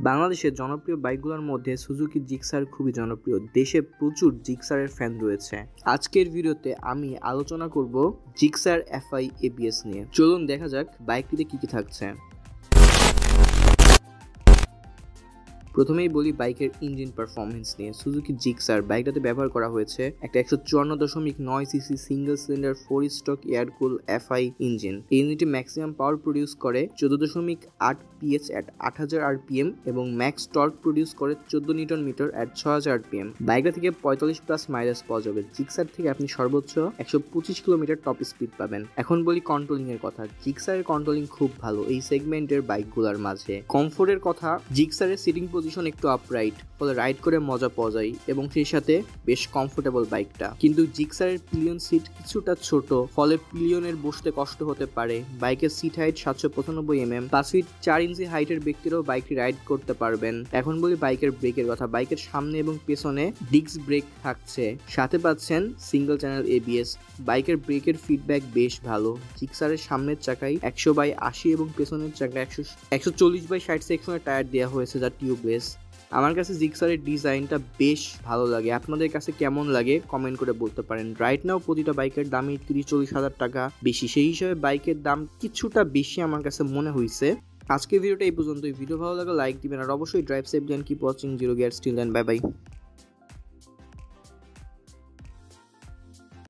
বাংলাদেশের জনপ্রিয় বাইকগুলোর মধ্যে সুজুকি জিক্সার খুবই জনপ্রিয়। দেশে প্রচুর জিক্সারের ফ্যান রয়েছে। আজকের ভিডিওতে আমি আলোচনা করব জিক্সার এফআই এবিএস নিয়ে। চলুন দেখা যাক বাইকটিতে কি থাকছে। প্রথমেই বলি বাইকের ইঞ্জিন পারফরমেন্স নিয়ে। সুজুকি জিক্সার বাইকটাতে ব্যবহার করা হয়েছে একটা 154.9 CC single cylinder 4 stroke air কুল এফআই ইঞ্জিন। এই ইঞ্জিনটি ম্যাক্সিমাম পাওয়ার প্রডিউস করে 14.8 পিএইচ এট 8000 আরপিএম এবং ম্যাক্স টর্ক প্রডিউস করে 14 নিউটন মিটার এট 6000 আরপিএম। বাইকটা থেকে 45+ মাইলেজ পাওয়া যাবে। জিক্সার থেকে আপনি সর্বোচ্চ 125 কিলোমিটার টপ স্পিড পাবেন। এখন বলি কন্ট্রোলিং এর কথা। জিক্সারের কন্ট্রোলিং খুব ভালো এই সেগমেন্টের বাইকগুলোর মাঝে। কমফোর্টের কথা, জিক্সারের সিটিং পজিশন একটু আপরাইট, ফলে রাইড করে মজা পাওয়া যায় এবং সেই সাথে বেশ কমফোর্টেবল বাইকটা। কিন্তু জিক্সারের পিলিয়ন সিট কিছুটা ছোট, ফলে পিলিয়নের বসতে কষ্ট হতে পারে। বাইকের সিট হাইট 795 5 ফিট 4 ইঞ্চি হাইটের ব্যক্তিরাও বাইকটি রাইড করতে পারবেন। এখন বলি বাইকের ব্রেকের কথা। বাইকের সামনে এবং পেছনে ডিস্ক ব্রেক থাকছে, সাথে পাচ্ছেন সিঙ্গেল চ্যানেল এবিএস। বাইকের ব্রেকের ফিডব্যাক বেশ ভালো। জিক্সারের সামনের চাকায় 100/80 এবং পেছনের চাকায় 140/60 সেকশনের টায়ার দেওয়া হয়েছে, যা টিউবলেস। আমার কাছে জিক্সারের ডিজাইনটা বেশ ভালো লাগে। আপনাদের কাছে কেমন লাগে কমেন্ট করে বলতে পারেন। রাইট নাও প্রতিটা বাইকের দামই 30-40 হাজার টাকা বেশি। সেই হিসাবে বাইকের দাম কিছুটা বেশি আমার কাছে মনে হয়েছে। আজকের ভিডিওটা এই পর্যন্তই। ভিডিও ভালো লাগলে লাইক দিবেন আর অবশ্যই drive safe and keep watching zero gear still and bye by.